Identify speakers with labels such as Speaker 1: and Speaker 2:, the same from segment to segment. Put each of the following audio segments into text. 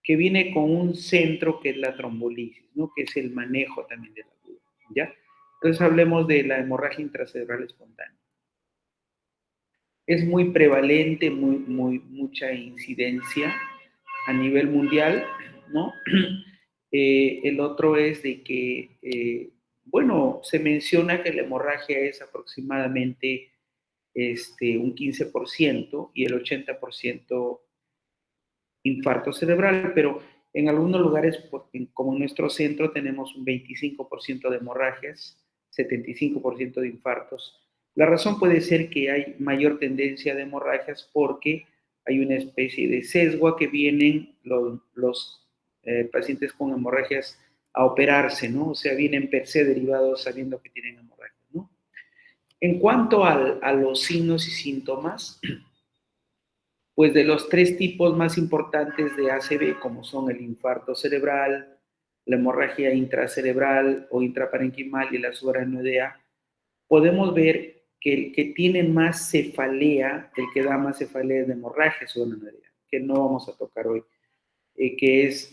Speaker 1: que viene con un centro que es la trombolisis, ¿no? Que es el manejo también de la duda, ¿ya? Entonces hablemos de la hemorragia intracerebral espontánea. Es muy prevalente, mucha incidencia a nivel mundial, ¿no? El otro es de que, bueno, se menciona que la hemorragia es aproximadamente un 15% y el 80% infarto cerebral, pero en algunos lugares, como en nuestro centro, tenemos un 25% de hemorragias, 75% de infartos. La razón puede ser que hay mayor tendencia de hemorragias porque hay una especie de sesgo a que vienen los pacientes con hemorragias a operarse, ¿no? O sea, vienen per se derivados sabiendo que tienen hemorragias, ¿no? En cuanto a los signos y síntomas, pues de los 3 tipos más importantes de ACV, como son el infarto cerebral, la hemorragia intracerebral o intraparenquimal y la subaracnoidea, podemos ver que el que tiene más cefalea, el que da más cefalea es de hemorragia subaracnoidea, que no vamos a tocar hoy, que es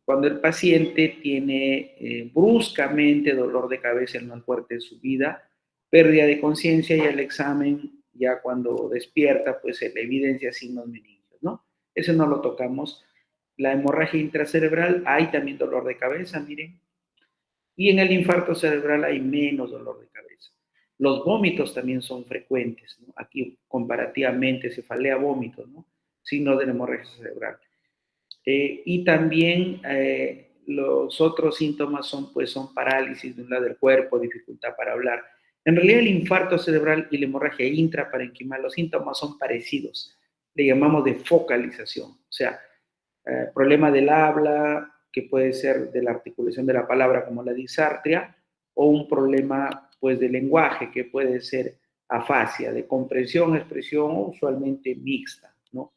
Speaker 1: cuando el paciente tiene bruscamente dolor de cabeza el más fuerte de su vida, pérdida de conciencia y el examen ya cuando despierta, pues se le evidencia signos meningios, ¿no? Ese no lo tocamos. La hemorragia intracerebral, hay también dolor de cabeza, miren. Y en el infarto cerebral hay menos dolor de cabeza. Los vómitos también son frecuentes, ¿no? Aquí comparativamente cefalea, vómitos, ¿no? Signo de la hemorragia cerebral. Y también los otros síntomas son, pues, son parálisis de un lado del cuerpo, dificultad para hablar. En realidad el infarto cerebral y la hemorragia intraparenquimal, los síntomas son parecidos. Le llamamos de focalización. O sea, problema del habla, que puede ser de la articulación de la palabra como la disartria, o un problema pues de lenguaje, que puede ser afasia, de comprensión, expresión, usualmente mixta, ¿no?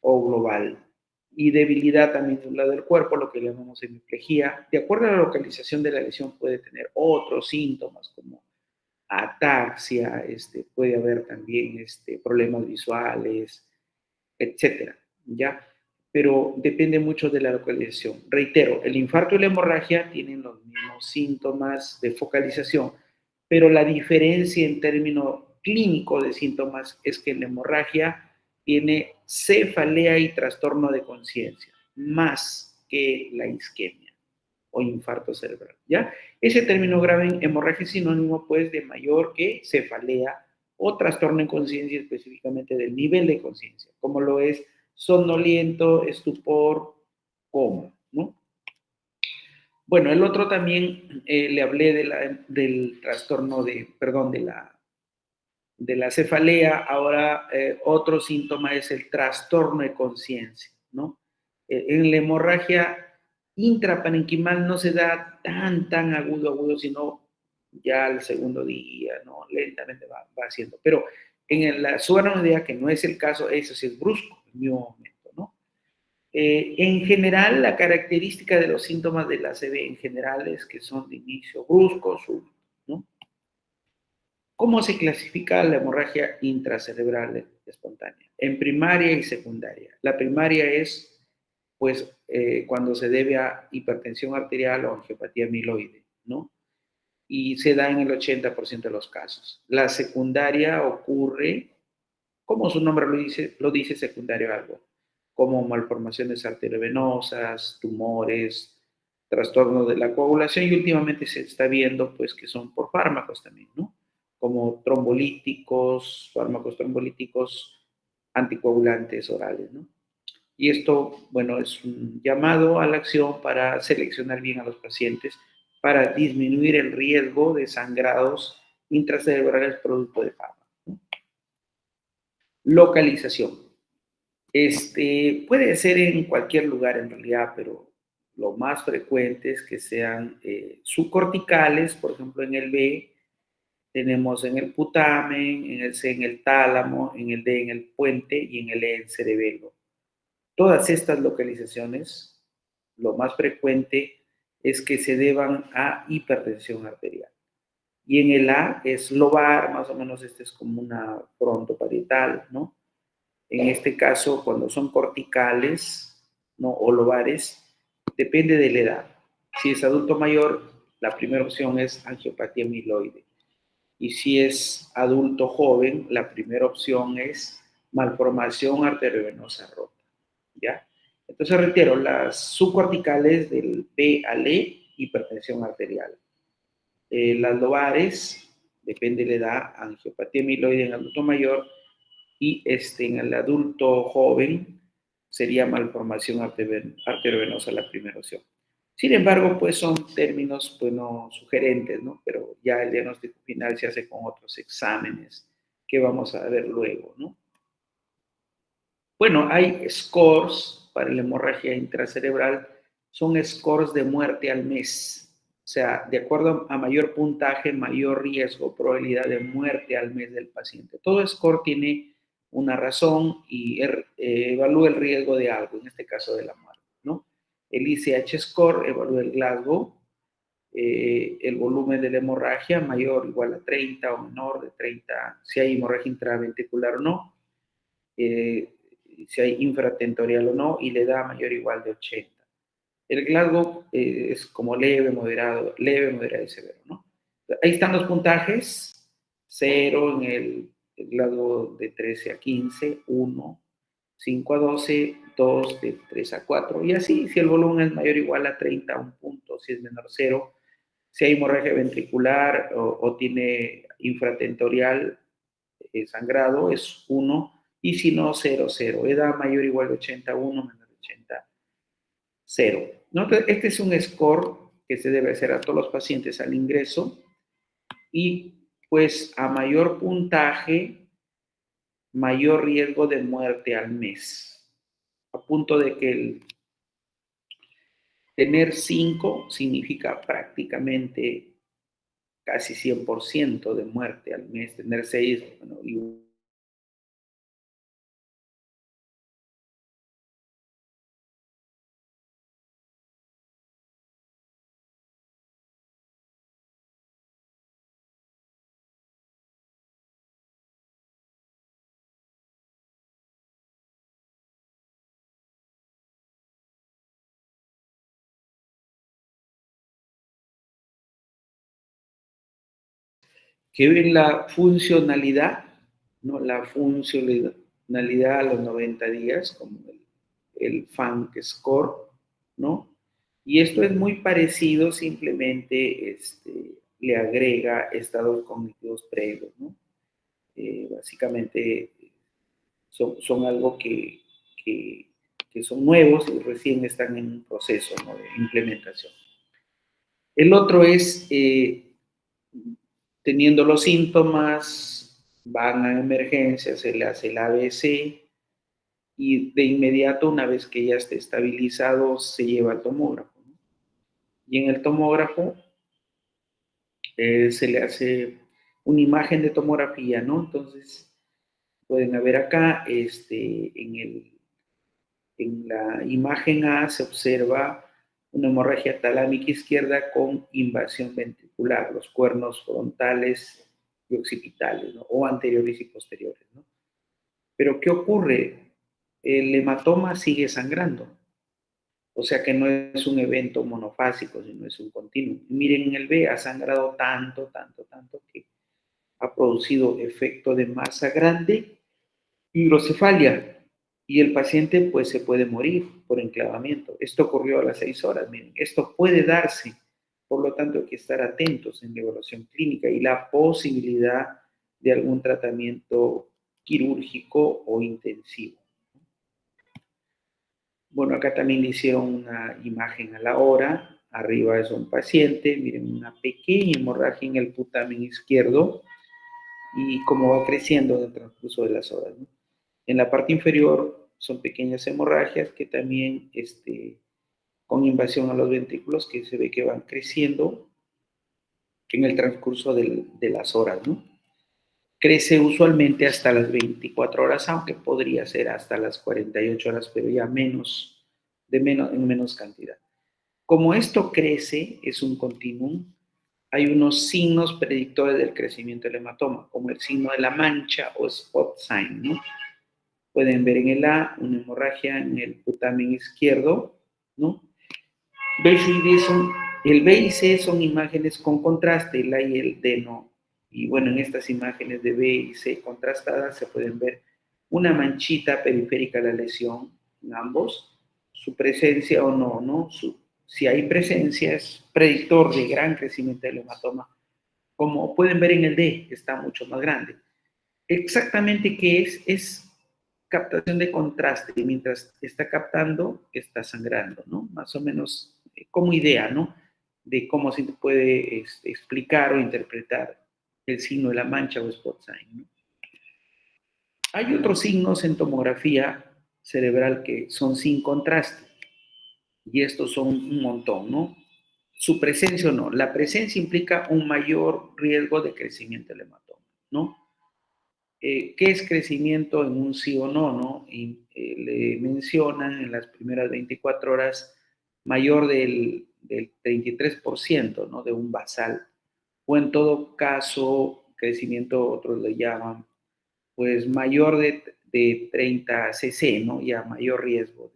Speaker 1: O global. Y debilidad también de un lado del cuerpo, lo que llamamos hemiplegia. De acuerdo a la localización de la lesión puede tener otros síntomas como ataxia, puede haber también problemas visuales, etcétera, ¿ya? Pero depende mucho de la localización. Reitero, el infarto y la hemorragia tienen los mismos síntomas de focalización, pero la diferencia en términos clínicos de síntomas es que la hemorragia tiene cefalea y trastorno de conciencia, más que la isquemia o infarto cerebral, ¿ya? Ese término grave en hemorragia es sinónimo, pues, de mayor que cefalea o trastorno en conciencia, específicamente del nivel de conciencia, como lo es somnoliento, estupor, coma, ¿no? Bueno, el otro también le hablé del trastorno perdón, de la cefalea. Ahora otro síntoma es el trastorno de conciencia, ¿no? En la hemorragia intraparenquimal no se da tan agudo, sino ya al segundo día, ¿no? Lentamente va haciendo. Pero en la subaracnoidea, que no es el caso, eso sí es brusco, en el mismo momento, ¿no? En general, la característica de los síntomas de la ACV en general es que son de inicio brusco, súbito, ¿no? ¿Cómo se clasifica la hemorragia intracerebral espontánea? En primaria y secundaria. La primaria es, pues, cuando se debe a hipertensión arterial o angiopatía amiloide, ¿no? Y se da en el 80% de los casos. La secundaria ocurre, como su nombre lo dice secundario algo, como malformaciones arteriovenosas, tumores, trastornos de la coagulación, y últimamente se está viendo, pues, que son por fármacos también, ¿no? Como trombolíticos, fármacos trombolíticos, anticoagulantes orales, ¿no? Y esto, bueno, es un llamado a la acción para seleccionar bien a los pacientes, para disminuir el riesgo de sangrados intracerebrales producto de fármacos, ¿no? Localización. Puede ser en cualquier lugar en realidad, pero lo más frecuente es que sean subcorticales, por ejemplo en el B, tenemos en el putamen, en el C en el tálamo, en el D en el puente y en el E en el cerebelo. Todas estas localizaciones, lo más frecuente es que se deban a hipertensión arterial. Y en el A es lobar, más o menos es como una frontoparietal, ¿no? En este caso, cuando son corticales, ¿no? O lobares, depende de la edad. Si es adulto mayor, la primera opción es angiopatía amiloide. Y si es adulto joven, la primera opción es malformación arteriovenosa rota, ¿ya? Entonces, reitero, las subcorticales del P al E, hipertensión arterial. Las lobares, depende de la edad, angiopatía amiloide en adulto mayor, y en el adulto joven sería malformación arteriovenosa la primera opción. Sin embargo, pues son términos, pues no sugerentes, ¿no? Pero ya el diagnóstico final se hace con otros exámenes que vamos a ver luego, ¿no? Bueno, hay scores para la hemorragia intracerebral, son scores de muerte al mes. O sea, de acuerdo a mayor puntaje, mayor riesgo, probabilidad de muerte al mes del paciente. Todo score tiene una razón y evalúa el riesgo de algo, en este caso de la muerte, ¿no? El ICH score evalúa el Glasgow, el volumen de la hemorragia, mayor o igual a 30 o menor de 30, si hay hemorragia intraventricular o no. Si hay infratentorial o no, y le da mayor o igual de 80. El Glasgow es como leve, moderado y severo, ¿no? Ahí están los puntajes: 0 en el Glasgow de 13 a 15, 1, 5 a 12, 2 de 3 a 4, y así. Si el volumen es mayor o igual a 30, un punto; si es menor, 0. Si hay hemorragia ventricular o tiene infratentorial, sangrado, es 1, y si no, 0, 0. Edad mayor o igual de 80, 1, menor de 80, 0. ¿No? Entonces, este es un score que se debe hacer a todos los pacientes al ingreso, y pues a mayor puntaje, mayor riesgo de muerte al mes. A punto de que el tener 5 significa prácticamente casi 100% de muerte al mes. Tener 6, bueno, y que ven la funcionalidad, ¿no? La funcionalidad a los 90 días, como el FANC score, ¿no? Y esto es muy parecido, simplemente le agrega estados cognitivos previos, ¿no? Básicamente son algo que, que son nuevos y recién están en un proceso, ¿no?, de implementación. El otro es, teniendo los síntomas, van a emergencia, se le hace el ABC, y de inmediato, una vez que ya esté estabilizado, se lleva al tomógrafo, ¿no? Y en el tomógrafo se le hace una imagen de tomografía, ¿no? Entonces, pueden ver acá, en la imagen A se observa una hemorragia talámica izquierda con invasión ventricular, los cuernos frontales y occipitales, ¿no?, o anteriores y posteriores, ¿no? Pero ¿qué ocurre? El hematoma sigue sangrando, o sea que no es un evento monofásico, sino es un continuo. Y miren, en el B ha sangrado tanto, tanto, tanto, que ha producido efecto de masa grande, hidrocefalia, y el paciente pues se puede morir por enclavamiento. Esto ocurrió a las 6 horas, miren, esto puede darse, por lo tanto hay que estar atentos en la evaluación clínica y la posibilidad de algún tratamiento quirúrgico o intensivo. Bueno, acá también le hicieron una imagen a la hora. Arriba es un paciente, miren, una pequeña hemorragia en el putamen izquierdo, y cómo va creciendo en el transcurso de las horas, ¿no? En la parte inferior son pequeñas hemorragias que también, con invasión a los ventrículos, que se ve que van creciendo en el transcurso de las horas, ¿no? Crece usualmente hasta las 24 horas, aunque podría ser hasta las 48 horas, pero ya en menos cantidad. Como esto crece, es un continuum, hay unos signos predictores del crecimiento del hematoma, como el signo de la mancha o spot sign, ¿no? Pueden ver en el A una hemorragia en el putamen izquierdo, ¿no? B, C y D son, el B y C son imágenes con contraste, el A y el D no. Y bueno, en estas imágenes de B y C contrastadas se pueden ver una manchita periférica a la lesión en ambos, su presencia o no, ¿no? Si hay presencia es predictor de gran crecimiento del hematoma. Como pueden ver en el D, está mucho más grande. Exactamente qué es captación de contraste. Mientras está captando, está sangrando, ¿no? Más o menos como idea, ¿no? De cómo se puede explicar o interpretar el signo de la mancha o spot sign, ¿no? Hay otros signos en tomografía cerebral que son sin contraste, y estos son un montón, ¿no? Su presencia o no. La presencia implica un mayor riesgo de crecimiento del hematoma, ¿no? ¿Qué es crecimiento en un sí o no, no? Y, le mencionan en las primeras 24 horas mayor del 33%, ¿no? De un basal. O en todo caso, crecimiento, otros le llaman, pues mayor de 30 cc, ¿no? Ya mayor riesgo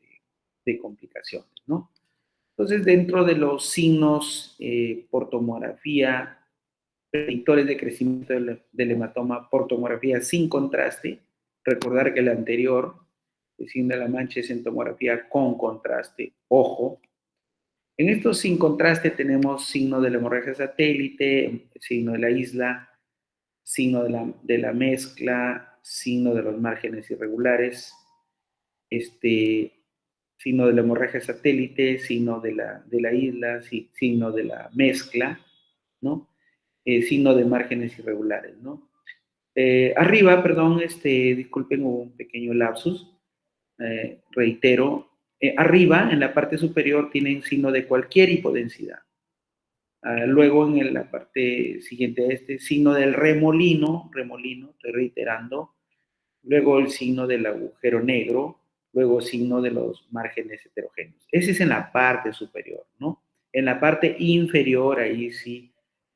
Speaker 1: de complicaciones, ¿no? Entonces, dentro de los signos por tomografía, predictores de crecimiento del hematoma por tomografía sin contraste, recordar que el anterior, el signo de la mancha, es en tomografía con contraste, ojo. En estos sin contraste tenemos signo de la hemorragia satélite, signo de la isla, signo de la mezcla, signo de los márgenes irregulares, signo de la hemorragia satélite, signo de la isla, signo de la mezcla, ¿no? Signo de márgenes irregulares, ¿no? Arriba, perdón, disculpen, hubo un pequeño lapsus, reitero, arriba, en la parte superior, tienen signo de cualquier hipodensidad. Luego, en la parte siguiente a signo del remolino, estoy reiterando, luego el signo del agujero negro, luego signo de los márgenes heterogéneos. Ese es en la parte superior, ¿no? En la parte inferior, ahí sí,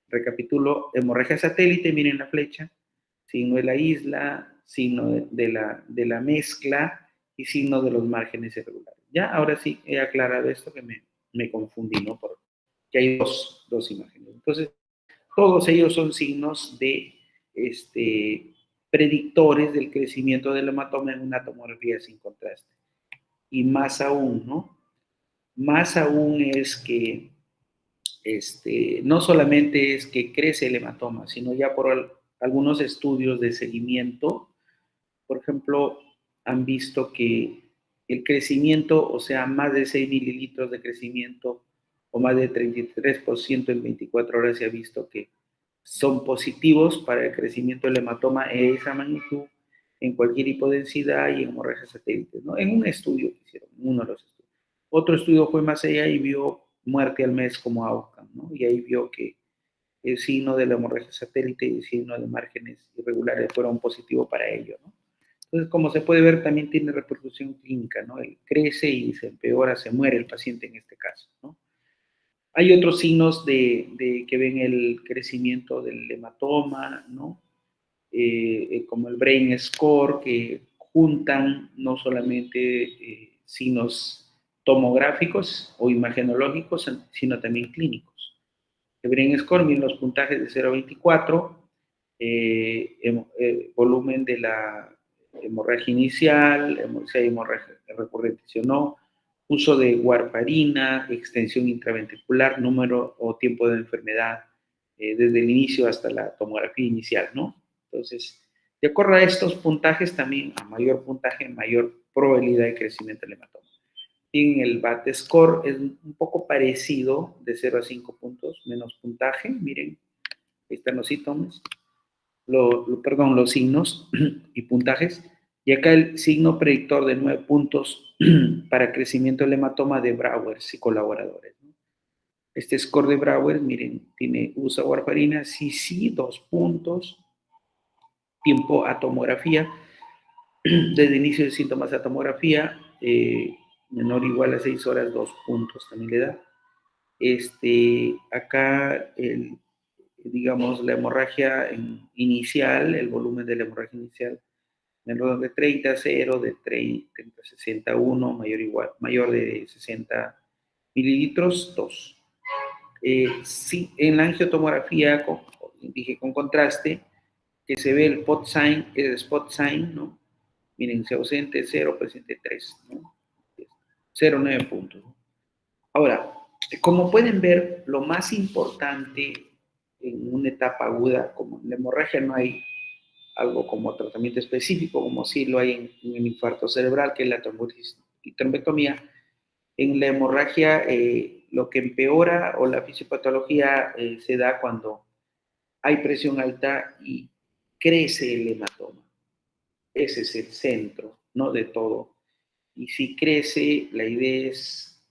Speaker 1: recapitulo, hemorragia satélite, miren la flecha, signo de la isla, signo de la mezcla y signo de los márgenes irregulares. Ya, ahora sí he aclarado esto que me confundí, ¿no? Porque hay dos imágenes. Entonces, todos ellos son signos de predictores del crecimiento del hematoma en una tomografía sin contraste. Y más aún, ¿no? Más aún es que no solamente es que crece el hematoma, sino ya por algunos estudios de seguimiento, por ejemplo, han visto que el crecimiento, o sea, más de 6 mililitros de crecimiento o más de 33% en 24 horas, se ha visto que son positivos para el crecimiento del hematoma en esa magnitud en cualquier hipodensidad y en hemorragias satélites, ¿no? En un estudio que hicieron, uno de los estudios. Otro estudio fue más allá y vio muerte al mes como outcome, ¿no? Y ahí vio que el signo de la hemorragia satélite y el signo de márgenes irregulares fueron positivos para ello, ¿no? Entonces, como se puede ver, también tiene repercusión clínica, ¿no? Él crece y se empeora, se muere el paciente en este caso, ¿no? Hay otros signos de que ven el crecimiento del hematoma, ¿no? Como el Brain Score, que juntan no solamente signos tomográficos o imagenológicos, sino también clínicos. El Brain Score mide los puntajes de 0 a 24, volumen de la hemorragia inicial, si hay hemorragia recurrente o no, uso de warfarina, extensión intraventricular, número o tiempo de enfermedad desde el inicio hasta la tomografía inicial, ¿no? Entonces, de acuerdo a estos puntajes, también a mayor puntaje, mayor probabilidad de crecimiento del hematoma. En el BAT score es un poco parecido, de 0 a 5 puntos, menos puntaje, miren, ahí están los síntomas, los signos y puntajes. Y acá el signo predictor de 9 puntos para crecimiento del hematoma de Brauers y colaboradores, ¿no? Este score de Brauer, miren, usa warfarina, sí, 2 puntos, tiempo a tomografía, desde inicio de síntomas a tomografía, menor o igual a 6 horas, 2 puntos también le da. Acá, digamos, la hemorragia inicial, el volumen de la hemorragia inicial En el orden de 30 a 0, de 30 a 61, mayor de 60 mililitros, 2. Sí, en la angiotomografía, dije con contraste, que se ve el spot sign, ¿no? Miren, si ausente 0, presente 3, ¿no? 0,9 puntos. ¿No? Ahora, como pueden ver, lo más importante en una etapa aguda, como en la hemorragia no hay algo como tratamiento específico, como sí lo hay en el infarto cerebral, que es la trombosis y trombectomía. En la hemorragia, lo que empeora o la fisiopatología se da cuando hay presión alta y crece el hematoma. Ese es el centro, ¿no? De todo. Y si crece, la idea es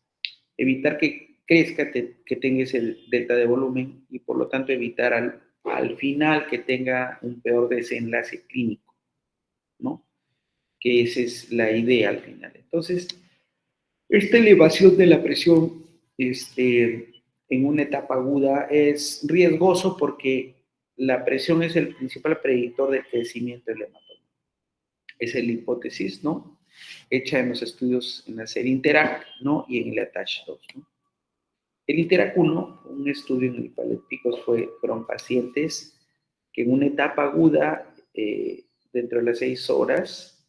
Speaker 1: evitar que crezca, que tengas el delta de volumen y por lo tanto evitar al final que tenga un peor desenlace clínico, ¿no? Que esa es la idea al final. Entonces, esta elevación de la presión en una etapa aguda es riesgoso porque la presión es el principal predictor del crecimiento del hematoma. Esa es la hipótesis, ¿no? Hecha en los estudios en la serie Interact, ¿no? Y en el ATTACH-2, ¿no? El Interact 1, un estudio en el cual el picos fueron pacientes que en una etapa aguda, dentro de las 6 horas,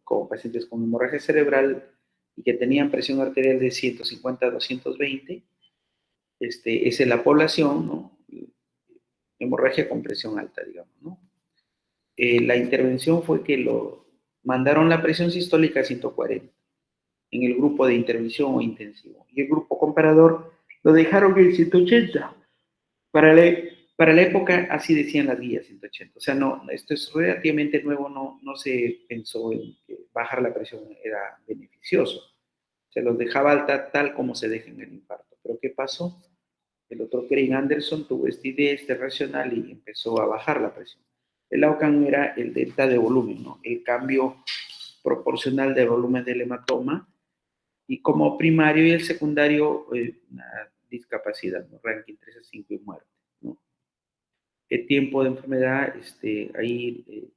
Speaker 1: con pacientes con hemorragia cerebral y que tenían presión arterial de 150 a 220, esa es la población, ¿no? Hemorragia con presión alta, digamos, ¿no? La intervención fue que lo mandaron la presión sistólica a 140 en el grupo de intervención o intensivo. Y el grupo comparador lo dejaron en 180. Para la, para la época, así decían las guías, 180. O sea, no, esto es relativamente nuevo, no se pensó en que bajar la presión era beneficioso. Se los dejaba alta tal como se deja en el infarto. Pero ¿qué pasó? El doctor Craig Anderson tuvo esta idea, racional y empezó a bajar la presión. El outcome era el delta de volumen, ¿no? El cambio proporcional del volumen del hematoma y como primario y el secundario una discapacidad, ¿no? Ranking 3 a 5 y muerte, ¿no? El tiempo de enfermedad, ahí,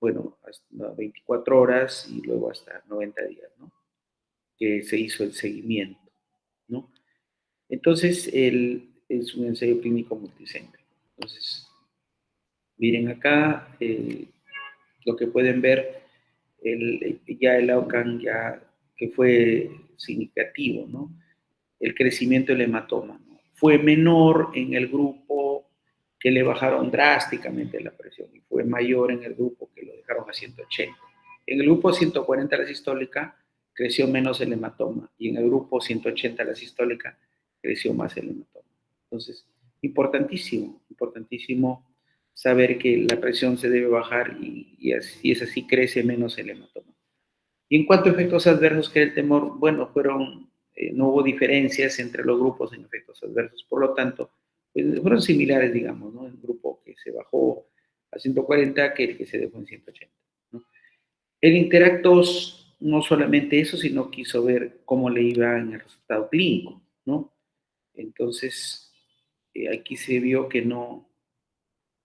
Speaker 1: bueno, hasta 24 horas y luego hasta 90 días, ¿no? Que se hizo el seguimiento, ¿no? Entonces, es un ensayo clínico multicéntrico. Entonces, miren acá, lo que pueden ver, ya el outcome ya que fue significativo, ¿no? El crecimiento del hematoma, ¿no? Fue menor en el grupo que le bajaron drásticamente la presión y fue mayor en el grupo que lo dejaron a 180. En el grupo 140 la sistólica creció menos el hematoma y en el grupo 180 la sistólica creció más el hematoma. Entonces, importantísimo, importantísimo saber que la presión se debe bajar y así es así crece menos el hematoma. Y en cuanto a efectos adversos que el temor, bueno, no hubo diferencias entre los grupos en efectos adversos, por lo tanto, pues fueron similares, digamos, ¿no? El grupo que se bajó a 140 que el que se dejó en 180. ¿No? El Interact 2 no solamente eso, sino quiso ver cómo le iba en el resultado clínico, ¿no? Entonces, aquí se vio que no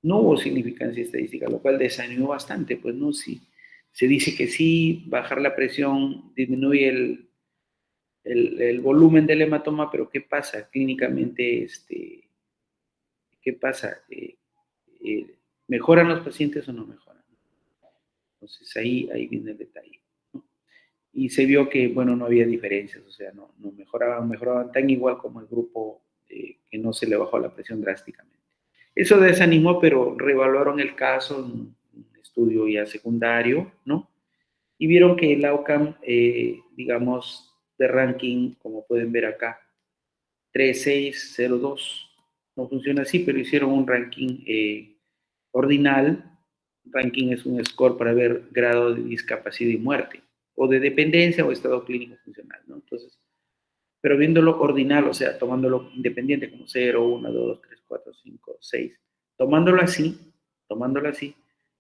Speaker 1: hubo significancia estadística, lo cual desanimó bastante, pues no, sí. Se dice que sí, bajar la presión disminuye el volumen del hematoma, pero ¿qué pasa clínicamente? ¿Qué pasa? ¿Mejoran los pacientes o no mejoran? Entonces ahí viene el detalle. ¿No? Y se vio que, bueno, no había diferencias, o sea, no mejoraban tan igual como el grupo que no se le bajó la presión drásticamente. Eso desanimó, pero reevaluaron el caso en un estudio ya secundario, ¿no? Y vieron que el outcome, digamos, de ranking, como pueden ver acá, 3602, no funciona así, pero hicieron un ranking ordinal. Ranking es un score para ver grado de discapacidad y muerte, o de dependencia o estado clínico funcional, ¿no? Entonces, pero viéndolo ordinal, o sea, tomándolo independiente como 0, 1, 2, 3, 4, 5, 6, tomándolo así,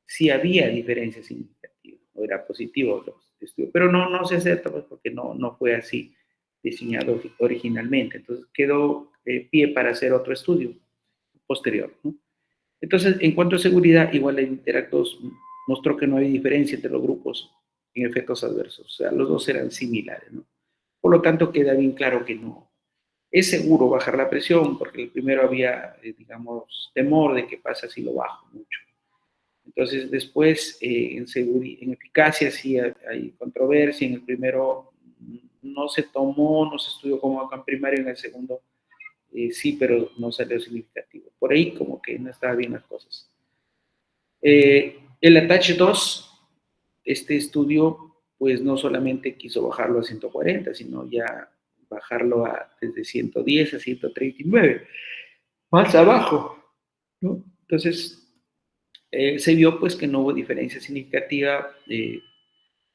Speaker 1: sí había diferencias significativas, o era positivo los estudios, pero no se acepta pues, porque no fue así diseñado originalmente. Entonces quedó pie para hacer otro estudio posterior, ¿no? Entonces, en cuanto a seguridad, igual el Interact 2 mostró que no hay diferencia entre los grupos en efectos adversos, o sea, los dos eran similares, ¿no? Por lo tanto, queda bien claro que no. Es seguro bajar la presión, porque el primero había, digamos, temor de qué pasa si lo bajo mucho. Entonces, después, en eficacia sí hay controversia. En el primero no se tomó, no se estudió como acá en primario, en el segundo sí, pero no salió significativo. Por ahí como que no estaban bien las cosas. El Attach 2, este estudio, pues no solamente quiso bajarlo a 140, sino ya bajarlo desde 110 a 139, más abajo, ¿no? Entonces, se vio pues que no hubo diferencia significativa,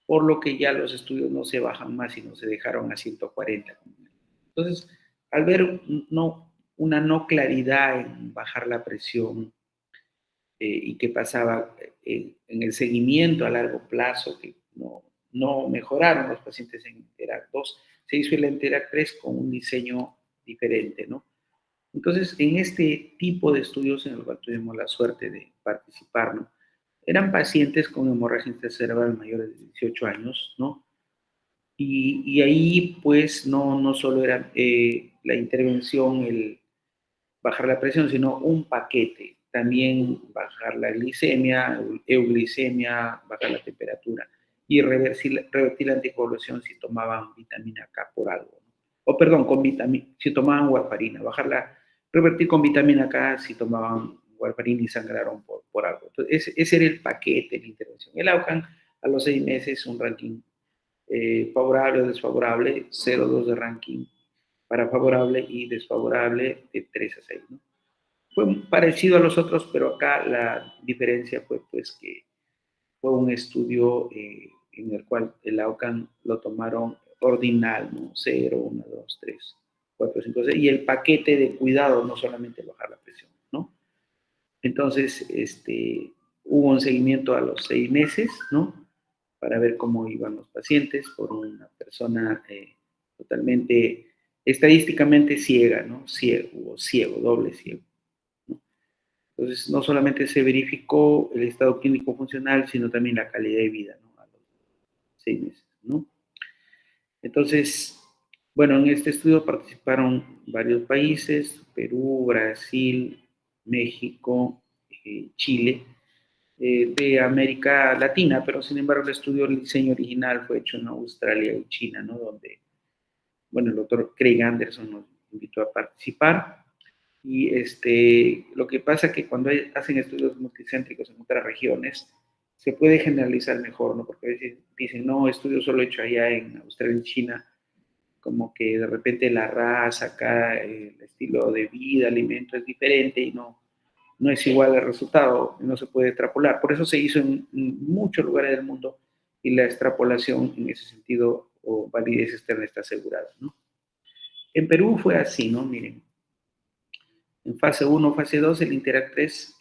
Speaker 1: por lo que ya los estudios no se bajan más, sino se dejaron a 140. Entonces, al ver una no claridad en bajar la presión y qué pasaba en el seguimiento a largo plazo, que no mejoraron los pacientes en Interact 2, se hizo el Interact 3 con un diseño diferente, ¿no? Entonces, en este tipo de estudios en el cual tuvimos la suerte de participar, ¿no? Eran pacientes con hemorragia intracerebral mayores de 18 años, ¿no? Y ahí, pues, no solo era la intervención, el bajar la presión, sino un paquete. También bajar la glicemia, euglicemia, bajar la temperatura y revertir la anticoagulación si tomaban vitamina K por algo, ¿no? O perdón, si tomaban warfarina, revertir con vitamina K si tomaban warfarina y sangraron por algo. Entonces, ese era el paquete de intervención. El AUCAN a los 6 meses, un ranking favorable o desfavorable, 0,2 de ranking para favorable y desfavorable de 3 a 6, ¿no? Fue parecido a los otros, pero acá la diferencia fue pues que fue un estudio en el cual el AUCAN lo tomaron ordinal, ¿no? 0, 1, 2, 3, 4, 5, 6, y el paquete de cuidado, no solamente bajar la presión, ¿no? Entonces, hubo un seguimiento a los 6 meses, ¿no? Para ver cómo iban los pacientes por una persona totalmente, estadísticamente ciega, ¿no? Ciego, doble ciego, ¿no? Entonces, no solamente se verificó el estado clínico funcional, sino también la calidad de vida, ¿no? A los 6 meses, ¿no? Entonces, bueno, en este estudio participaron varios países: Perú, Brasil, México, Chile, de América Latina, pero sin embargo el diseño original fue hecho en Australia y China, ¿no? Donde, bueno, el doctor Craig Anderson nos invitó a participar. Y lo que pasa es que cuando hacen estudios multicéntricos en otras regiones, se puede generalizar mejor, ¿no? Porque a veces dicen, no, estudio solo hecho allá en Australia y China, como que de repente la raza acá, el estilo de vida, alimento es diferente y no es igual el resultado, no se puede extrapolar. Por eso se hizo en muchos lugares del mundo y la extrapolación en ese sentido o validez externa está asegurada, ¿no? En Perú fue así, ¿no? Miren, en fase 1, fase 2, el Interact 3,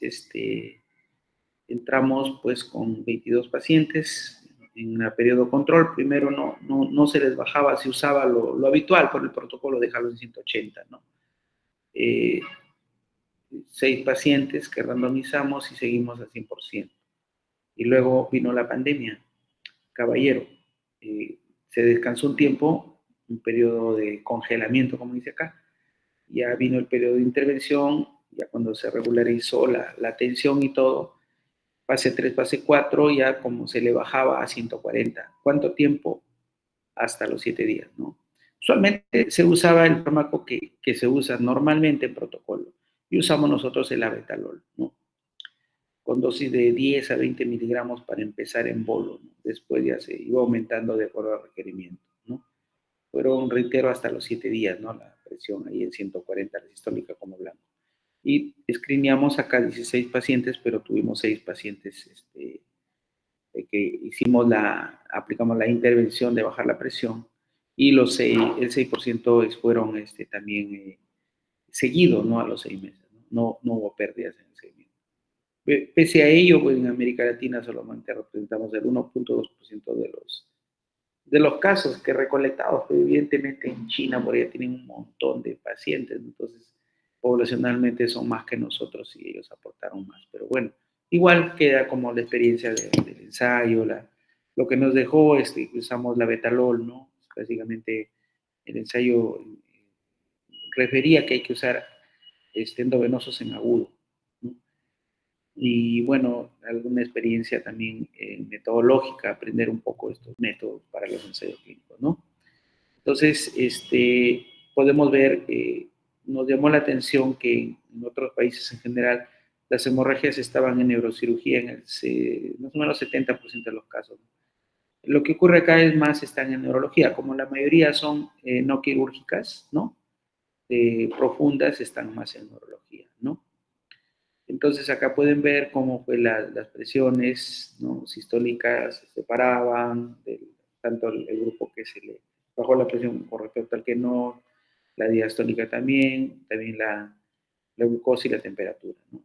Speaker 1: entramos pues con 22 pacientes en un periodo control. Primero no se les bajaba, se usaba lo habitual por el protocolo, dejarlo en 180, ¿no? 6 pacientes que randomizamos y seguimos al 100%. Y luego vino la pandemia, caballero. Eh, Se descansó un tiempo, un periodo de congelamiento, como dice acá. Ya vino el periodo de intervención, ya cuando se regularizó la atención y todo, fase 3, fase 4, ya como se le bajaba a 140. ¿Cuánto tiempo? Hasta los 7 días, ¿no? Usualmente se usaba el fármaco que se usa normalmente en protocolo y usamos nosotros el abetalol, ¿no? Con dosis de 10 a 20 miligramos para empezar en bolo, ¿no? Después ya se iba aumentando de acuerdo al requerimiento, ¿no? Fueron, reitero, hasta los 7 días, ¿no? La presión ahí en 140, la sistólica como blanco. Y screeneamos acá 16 pacientes, pero tuvimos 6 pacientes que aplicamos la intervención de bajar la presión y el 6% fueron también seguidos, ¿no? A los 6 meses, no hubo pérdidas en el seguimiento. Pese a ello, pues en América Latina solamente representamos el 1,2% de los casos que recolectados, pero evidentemente en China por allá tienen un montón de pacientes, entonces poblacionalmente son más que nosotros y ellos aportaron más, pero bueno, Igual queda como la experiencia del ensayo, lo que nos dejó es que usamos la betalol, ¿no? Básicamente el ensayo refería que hay que usar endovenosos en agudo, ¿no? Y bueno, alguna experiencia también metodológica, aprender un poco estos métodos para los ensayos clínicos, ¿no? Entonces, podemos ver, nos llamó la atención que en otros países en general las hemorragias estaban en neurocirugía en más o menos 70% de los casos. Lo que ocurre acá es más están en neurología, como la mayoría son no quirúrgicas, ¿no? Profundas, están más en neurología, ¿no? Entonces acá pueden ver cómo fue las presiones, ¿no? Sistólicas se separaban, tanto el grupo que se le bajó la presión con respecto al que no, la diastólica también, también la glucosa y la temperatura, ¿no?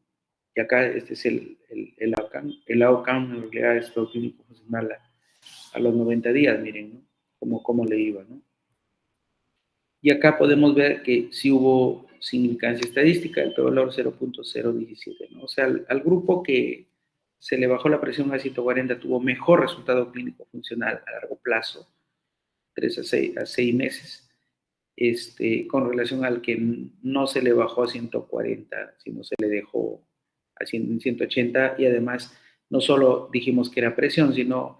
Speaker 1: Y acá este es el outcome. El outcome en realidad es lo clínico funcional a los 90 días, miren, ¿no? Cómo le iba, ¿no? Y acá podemos ver que sí hubo significancia estadística, el p-valor 0.017, ¿no? O sea, al grupo que se le bajó la presión a 140 tuvo mejor resultado clínico funcional a largo plazo, 3 a 6 meses, con relación al que no se le bajó a 140, sino se le dejó a 180, y además no solo dijimos que era presión, sino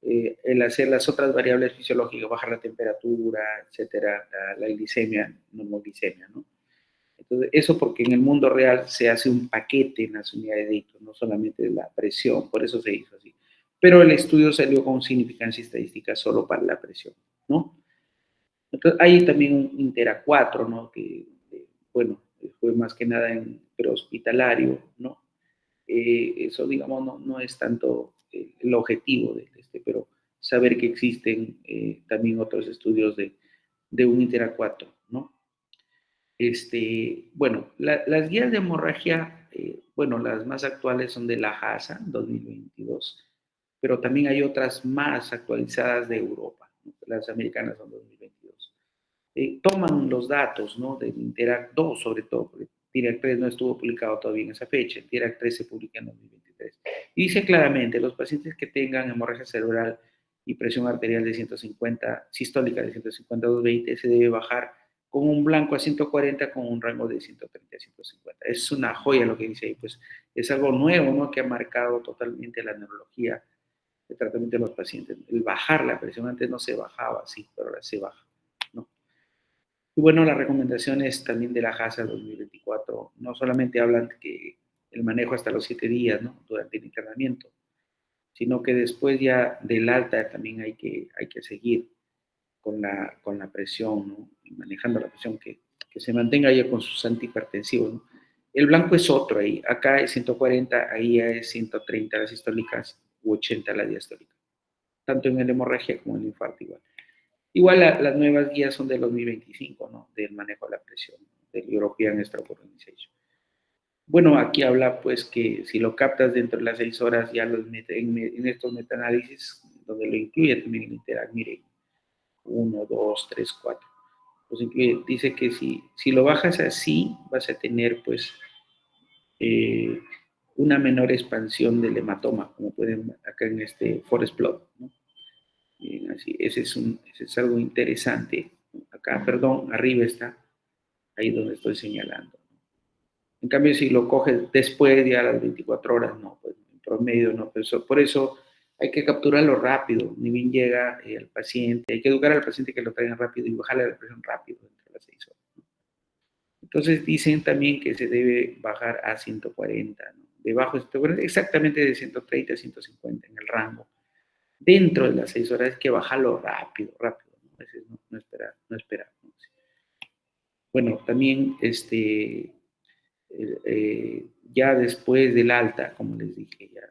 Speaker 1: el hacer las otras variables fisiológicas, bajar la temperatura, etcétera, la glicemia, normoglicemia, ¿no? Entonces, eso porque en el mundo real se hace un paquete en las unidades de Ito, no solamente la presión, por eso se hizo así. Pero el estudio salió con significancia estadística solo para la presión, ¿no? Entonces, hay también un Intera 4, ¿no? Que, bueno, fue más que nada en prehospitalario, ¿no? Eso, digamos, no es tanto el objetivo de pero saber que existen también otros estudios de un Intera 4, ¿no? Bueno, las guías de hemorragia, bueno, las más actuales son de la JASA 2022, pero también hay otras más actualizadas de Europa, ¿no? Las americanas son 2022. Toman los datos, ¿no? Del Interact 2, sobre todo, porque Interact 3 no estuvo publicado todavía en esa fecha, Interact 3 se publica en 2023. Y dice claramente, los pacientes que tengan hemorragia cerebral y presión arterial de 150, sistólica de 150 a 220, se debe bajar con un blanco a 140 con un rango de 130 a 150. Es una joya lo que dice ahí, pues es algo nuevo, ¿no? Que ha marcado totalmente la neurología de tratamiento de los pacientes. El bajar la presión, antes no se bajaba así, pero ahora se baja, ¿no? Y bueno, las recomendaciones también de la JASA 2024 no solamente hablan que el manejo hasta los 7 días, ¿no? Durante el internamiento, sino que después ya del alta también hay que seguir con la presión, ¿no? Y manejando la presión, que se mantenga ya con sus antihipertensivos, ¿no? El blanco es otro ahí, acá es 140, ahí ya es 130 las sistólicas u 80 la diastólica, tanto en el hemorragia como en el infarto igual. Igual las nuevas guías son del 2025, ¿no? Del manejo de la presión, del European Stroke Organization. Bueno, aquí habla pues que si lo captas dentro de las 6 horas, ya en estos metaanálisis, donde lo incluye también el Interact, mire, 1, 2, 3, 4. Pues incluye, dice que si lo bajas así, vas a tener pues eh, una menor expansión del hematoma, como pueden ver acá en este forest plot, ¿no? Bien, así, ese es algo interesante. Acá, perdón, arriba está, ahí donde estoy señalando. En cambio, si lo coges después, ya a las 24 horas, no, pues en promedio no. Por eso hay que capturarlo rápido, ni bien llega el paciente. Hay que educar al paciente que lo traigan rápido y bajarle la presión rápido entre las 6 horas. Entonces dicen también que se debe bajar a 140, ¿no? Debajo de 140, exactamente de 130 a 150 en el rango. Dentro de las 6 horas hay que bajarlo rápido, rápido, ¿no? A veces no esperar, no esperar, ¿no? Bueno, también ya después del alta, como les dije, ya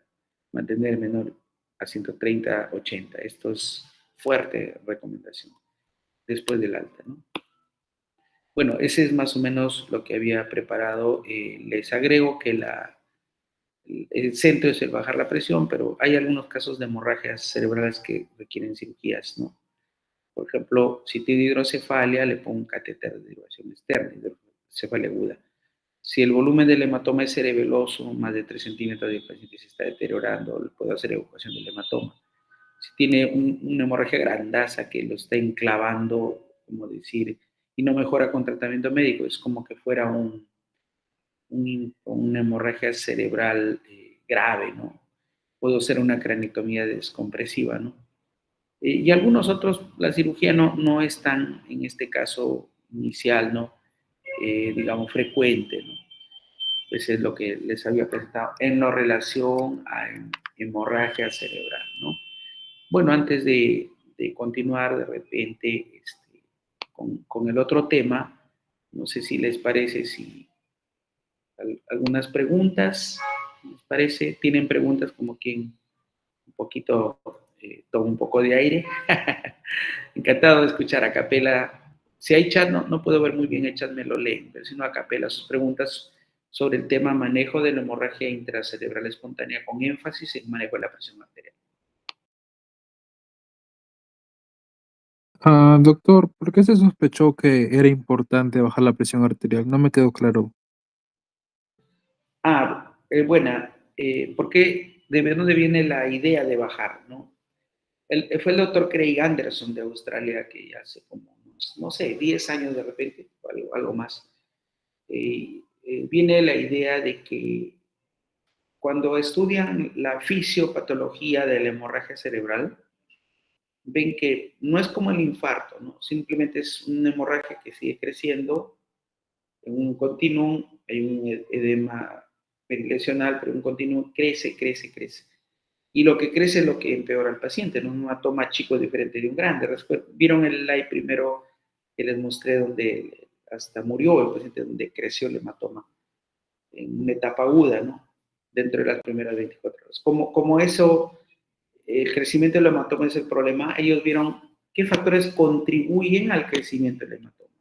Speaker 1: mantener el menor a 130, 80. Esto es fuerte recomendación después del alta, ¿no? Bueno, ese es más o menos lo que había preparado. Les agrego que el centro es el bajar la presión, pero hay algunos casos de hemorragias cerebrales que requieren cirugías, ¿no? Por ejemplo, si tiene hidrocefalia, le pongo un catéter de derivación externa, hidrocefalia aguda. Si el volumen del hematoma es cerebeloso, más de 3 centímetros y el paciente se está deteriorando, le puedo hacer evacuación del hematoma. Si tiene una hemorragia grandaza que lo está enclavando, como decir, y no mejora con tratamiento médico, es como que fuera una hemorragia cerebral grave, ¿no? Puedo hacer una cranectomía descompresiva, ¿no? Y algunos otros, la cirugía no es tan, en este caso inicial, ¿no? Digamos, frecuente, ¿no? Pues es lo que les había presentado en la relación a hemorragia cerebral, ¿no? Bueno, antes de continuar de repente con el otro tema, no sé si les parece, si algunas preguntas, ¿les parece? ¿Tienen preguntas como quien un poquito toma un poco de aire? Encantado de escuchar a capela. Si hay chat, no puedo ver muy bien el chat, me lo leen, pero si no a capela sus preguntas sobre el tema manejo de la hemorragia intracerebral espontánea con énfasis en manejo de la presión arterial.
Speaker 2: Doctor, ¿por qué se sospechó que era importante bajar la presión arterial? No me quedó claro.
Speaker 1: Buena. ¿Por qué? ¿De dónde viene la idea de bajar? ¿No? Fue el doctor Craig Anderson de Australia que hace como, no sé, 10 años de repente, algo más. Viene la idea de que cuando estudian la fisiopatología de la hemorragia cerebral, ven que no es como el infarto, ¿no? Simplemente es una hemorragia que sigue creciendo en un continuum, hay un edema perilesional, pero un continuum crece, crece, crece. Y lo que crece es lo que empeora al paciente, ¿no? Un hematoma chico es diferente de un grande. Vieron el slide primero que les mostré donde hasta murió el paciente, donde creció el hematoma en una etapa aguda, ¿no? Dentro de las primeras 24 horas. Como eso, el crecimiento del hematoma es el problema, ellos vieron qué factores contribuyen al crecimiento del hematoma.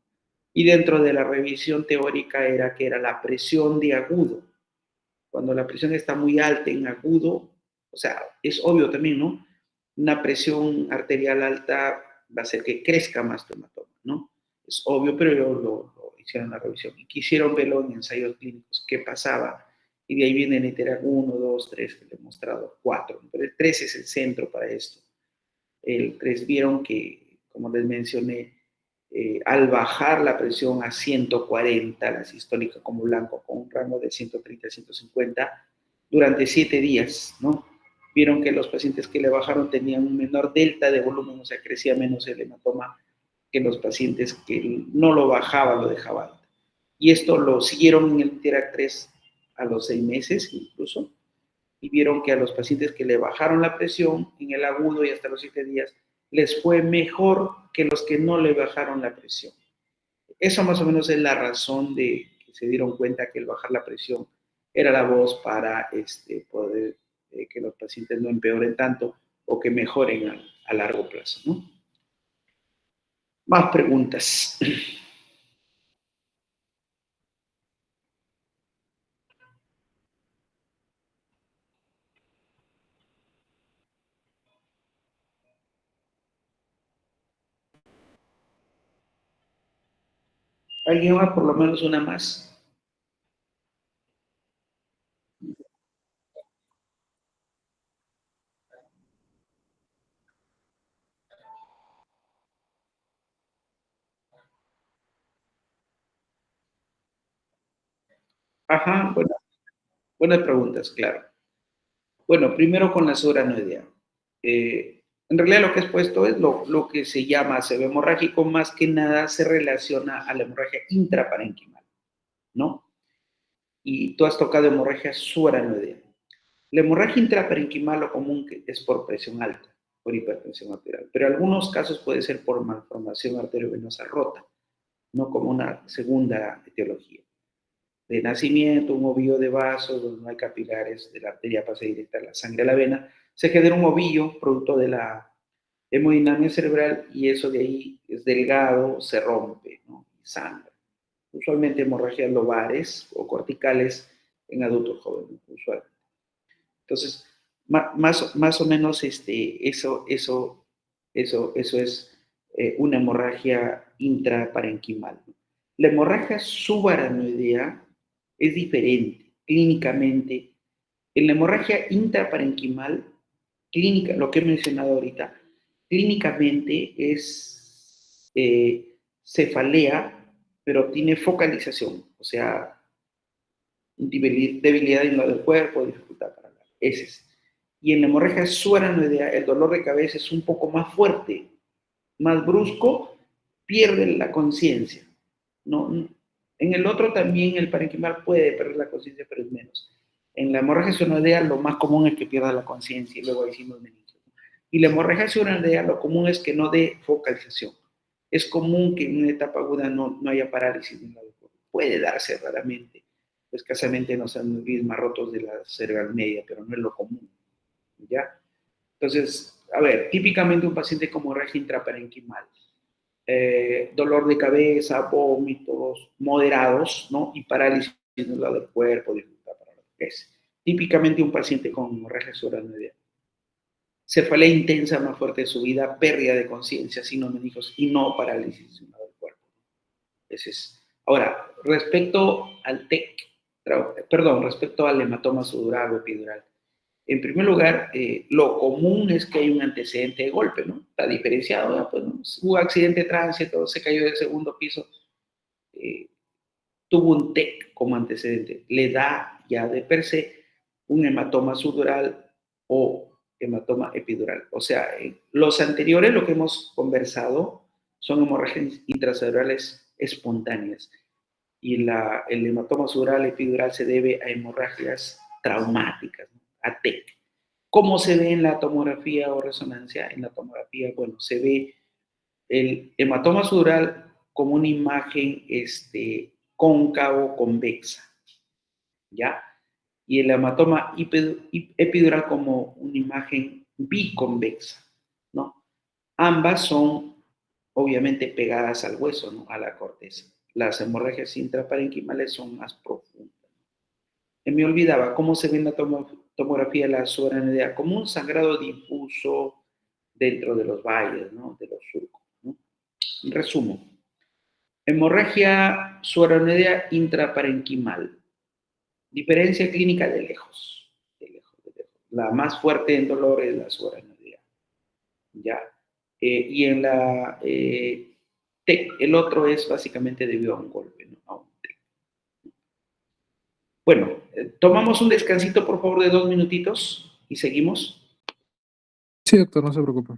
Speaker 1: Y dentro de la revisión teórica era que era la presión de agudo. Cuando la presión está muy alta en agudo, o sea, es obvio también, ¿no? Una presión arterial alta va a hacer que crezca más tu hematoma, ¿no? Es obvio, pero ellos lo hicieron la revisión y quisieron verlo en ensayos clínicos, qué pasaba. Y de ahí viene el ITERAC 1, 2, 3, que le he mostrado, 4. Pero el 3 es el centro para esto. El 3 vieron que, como les mencioné, al bajar la presión a 140, la sistólica como blanco, con un rango de 130 a 150, durante 7 días, ¿no? Vieron que los pacientes que le bajaron tenían un menor delta de volumen, o sea, crecía menos el hematoma que los pacientes que no lo bajaban, lo dejaban. Y esto lo siguieron en el TERAC 3 a los 6 meses incluso, y vieron que a los pacientes que le bajaron la presión en el agudo y hasta los 7 días, les fue mejor que los que no le bajaron la presión. Eso más o menos es la razón de que se dieron cuenta que el bajar la presión era la voz para poder que los pacientes no empeoren tanto o que mejoren a largo plazo, ¿no? Más preguntas. ¿Alguien más? Por lo menos una más. Ajá, buenas preguntas, claro. Bueno, primero con la subaranoidea. En realidad lo que es puesto es lo que se llama sebo hemorrágico, más que nada se relaciona a la hemorragia intraparenquimal, ¿no? Y tú has tocado hemorragia subaranoidea. La hemorragia intraparenquimal lo común es por presión alta, por hipertensión arterial, pero en algunos casos puede ser por malformación arteriovenosa rota, no como una segunda etiología. De nacimiento, un ovillo de vasos donde no hay capilares de la arteria pasa directa a la sangre a la vena, se genera un ovillo producto de la hemodinamia cerebral y eso de ahí es delgado, se rompe, ¿no? Y sangra. Usualmente hemorragias lobares o corticales en adultos jóvenes, usualmente. Entonces, más o menos eso es una hemorragia intraparenquimal. La hemorragia subaranoidea es diferente clínicamente. En la hemorragia intraparenquimal, clínica, lo que he mencionado ahorita, clínicamente es cefalea, pero tiene focalización, o sea, debilidad en lo del cuerpo, dificultad para hablar. Ese es. Y en la hemorragia subaranoidea, el dolor de cabeza es un poco más fuerte, más brusco, pierde la conciencia. No, en el otro también el parenquimal puede perder la conciencia, pero es menos. En la hemorragia subaranoidea lo más común es que pierda la conciencia y luego decimos meningitis. Y la hemorragia subaranoidea lo común es que no dé focalización. Es común que en una etapa aguda no haya parálisis en la cuerpo. Puede darse raramente. Escasamente nos han más rotos de la cerebral media, pero no es lo común. ¿Ya? Entonces, a ver, típicamente un paciente con hemorragia intraparenquimal, dolor de cabeza, vómitos moderados, ¿no? Y parálisis en el lado del cuerpo, dificultad para lo que es. Típicamente un paciente con hemorragia subaranoidea. Cefalea intensa más fuerte de su vida, pérdida de conciencia, signos meningios y no parálisis en el lado del cuerpo. Ese es. Ahora, respecto al TEC, respecto al hematoma sudural o epidural, en primer lugar, lo común es que hay un antecedente de golpe, ¿no? Está diferenciado, ¿no? Pues, ¿no? Hubo accidente de tránsito, se cayó del segundo piso, eh, tuvo un TEC como antecedente, le da ya de per se un hematoma sudural o hematoma epidural. O sea, los anteriores, lo que hemos conversado, son hemorragias intracerebrales espontáneas y el hematoma sudural epidural se debe a hemorragias traumáticas, ¿no? A TEC. ¿Cómo se ve en la tomografía o resonancia? En la tomografía, bueno, se ve el hematoma sudural como una imagen cóncavo convexa, ¿ya? Y el hematoma epidural como una imagen biconvexa, ¿no? Ambas son obviamente pegadas al hueso, ¿no? A la corteza. Las hemorragias intraparenquimales son más profundas. Me olvidaba cómo se ve en la tomografía la subaranoidea, como un sangrado difuso dentro de los valles, ¿no? De los surcos, ¿no? Resumo. Hemorragia subaranoidea intraparenquimal. Diferencia clínica de lejos. De lejos, de lejos. La más fuerte en dolor es la subaranoidea. ¿Ya? Y en la TEC, el otro es básicamente debido a un golpe, ¿no? A un TEC. Bueno, tomamos un descansito, por favor, de 2 minutitos y seguimos.
Speaker 2: Sí, doctor, no se preocupe.